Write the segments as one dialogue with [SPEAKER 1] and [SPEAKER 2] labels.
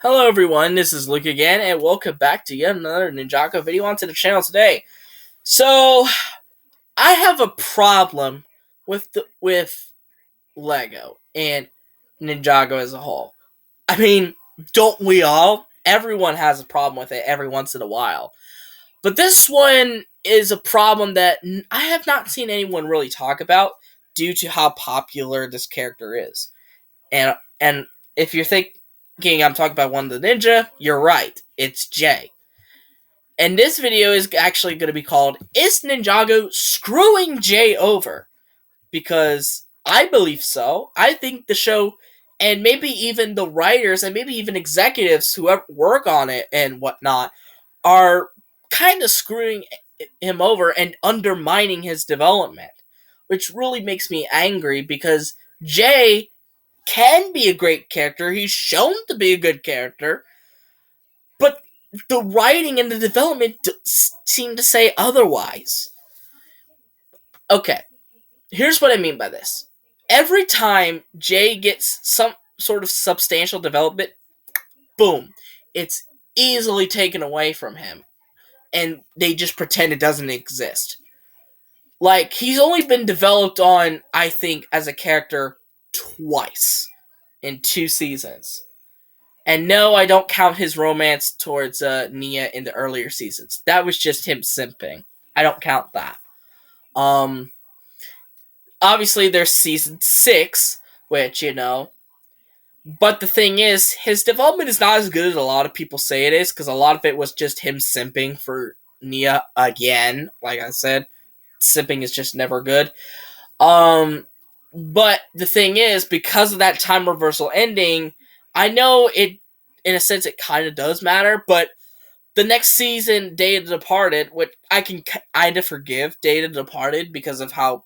[SPEAKER 1] Hello everyone, this is Luke again, and welcome back to yet another Ninjago video onto the channel today. So, I have a problem with Lego and Ninjago as a whole. I mean, don't we all? Everyone has a problem with it every once in a while. But this one is a problem that I have not seen anyone really talk about due to how popular this character is. And if you're thinking I'm talking about one of the ninja, you're right. It's Jay. And this video is actually going to be called Is Ninjago Screwing Jay Over? Because I believe so. I think the show and maybe even the writers and maybe even executives who work on it and whatnot are kind of screwing him over and undermining his development, which really makes me angry because Jay can be a great character. He's shown to be a good character, but the writing and the development seem to say otherwise. Okay, here's what I mean by this. Every time Jay gets some sort of substantial development, boom, it's easily taken away from him, and they just pretend it doesn't exist. Like, he's only been developed on, I think, as a character twice in 2 seasons. And no, I don't count his romance towards Nia in the earlier seasons. That was just him simping. I don't count that. Um, Obviously there's season 6, which, but the thing is, his development is not as good as a lot of people say it is, because a lot of it was just him simping for Nia again. Like I said, simping is just never good. But the thing is, because of that time reversal ending, I know it, in a sense, it kind of does matter, but the next season, Day of the Departed, which I can kind of forgive Day of the Departed because of how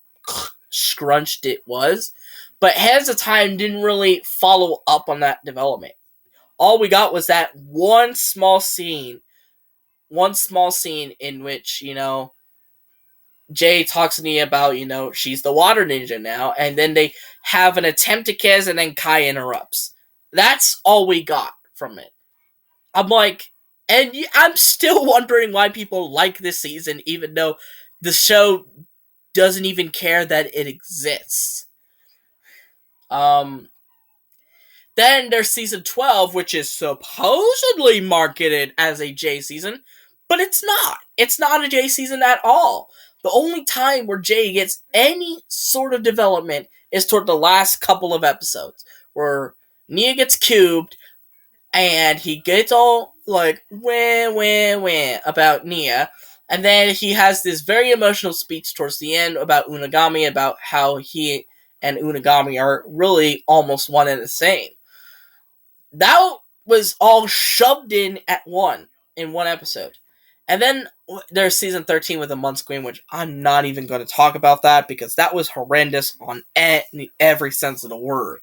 [SPEAKER 1] scrunched it was, but Hands of Time didn't really follow up on that development. All we got was that one small scene in which, Jay talks to me about, she's the water ninja now, and then they have an attempt to kiss, and then Kai interrupts. That's all we got from it. I'm like, and I'm still wondering why people like this season, even though the show doesn't even care that it exists. Um, then there's season 12, which is supposedly marketed as a Jay season, but it's not. It's not a Jay season at all. The only time where Jay gets any sort of development is toward the last couple of episodes, where Nia gets cubed, and he gets all, like, wah about Nia, and then he has this very emotional speech towards the end about Unagami, about how he and Unagami are really almost one and the same. That was all shoved in one episode. And then there's season 13 with the Month Queen, which I'm not even going to talk about that because that was horrendous on every sense of the word.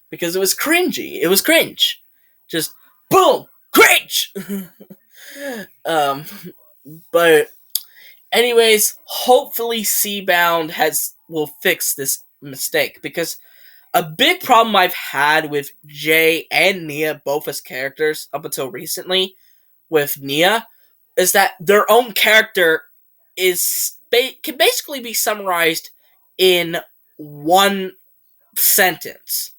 [SPEAKER 1] Because it was cringy. It was cringe. Just, boom! Cringe! um, but, anyways, hopefully Seabound will fix this mistake. Because a big problem I've had with Jay and Nia, both as characters, up until recently, with Nia, is that their own character can basically be summarized in one sentence,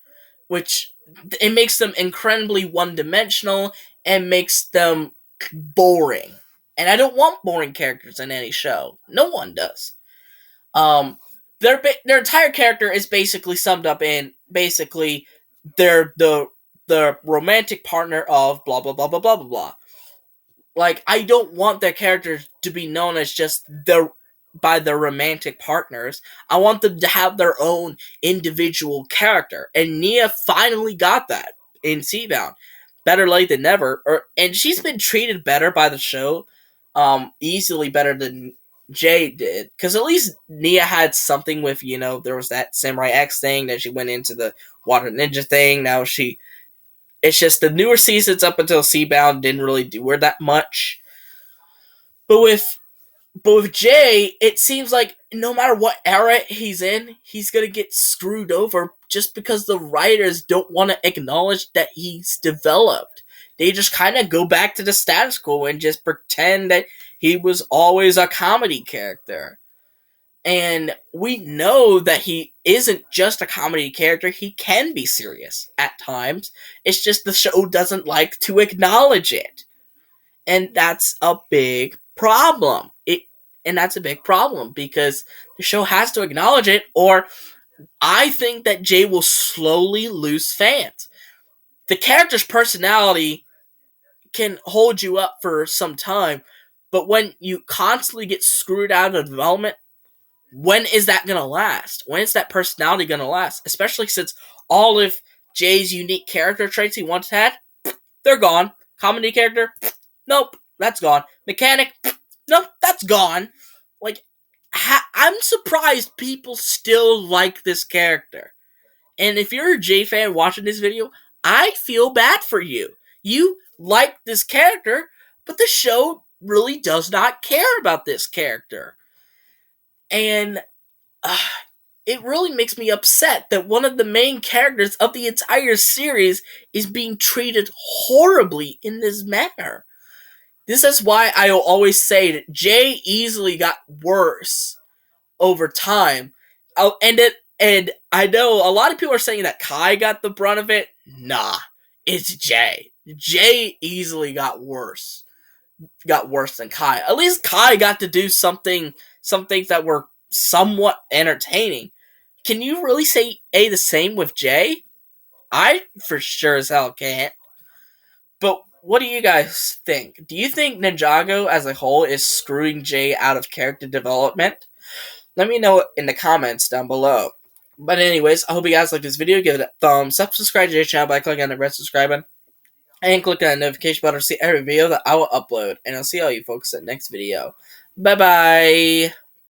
[SPEAKER 1] which it makes them incredibly one-dimensional and makes them boring. And I don't want boring characters in any show. No one does. Their entire character is basically summed up in basically they're the romantic partner of blah blah blah blah blah blah blah. Like, I don't want their characters to be known as just by their romantic partners. I want them to have their own individual character. And Nia finally got that in Seabound. Better late than never. And she's been treated better by the show. Easily better than Jay did. Because at least Nia had something with, there was that Samurai X thing. Then she went into the Water Ninja thing. Now it's just the newer seasons up until Seabound didn't really do her that much. But with Jay, it seems like no matter what era he's in, he's gonna get screwed over just because the writers don't want to acknowledge that he's developed. they just kind of go back to the status quo and just pretend that he was always a comedy character. And we know that he isn't just a comedy character, he can be serious at times. It's just the show doesn't like to acknowledge it. And that's a big problem. And that's a big problem because the show has to acknowledge it, or I think that Jay will slowly lose fans. The character's personality can hold you up for some time, but when you constantly get screwed out of development, when is that gonna last? When is that personality gonna last? Especially since all of Jay's unique character traits he once had, they're gone. Comedy character, nope, that's gone. Mechanic, nope, that's gone. Like, I'm surprised people still like this character. And if you're a Jay fan watching this video, I feel bad for you. You like this character, but the show really does not care about this character. And uh, it really makes me upset that one of the main characters of the entire series is being treated horribly in this manner. This is why I will always say that Jay easily got worse over time. And I know a lot of people are saying that Kai got the brunt of it. Nah, it's Jay. Jay easily got worse. Got worse than Kai. At least Kai got to do some things that were somewhat entertaining. Can you really say the same with Jay? I for sure as hell can't. But what do you guys think? Do you think Ninjago as a whole is screwing Jay out of character development? Let me know in the comments down below. But anyways, I hope you guys liked this video. Give it a thumbs up. Subscribe to the channel by clicking on the red subscribe button. And click on the notification button to see every video that I will upload. And I'll see all you folks in the next video. Bye-bye.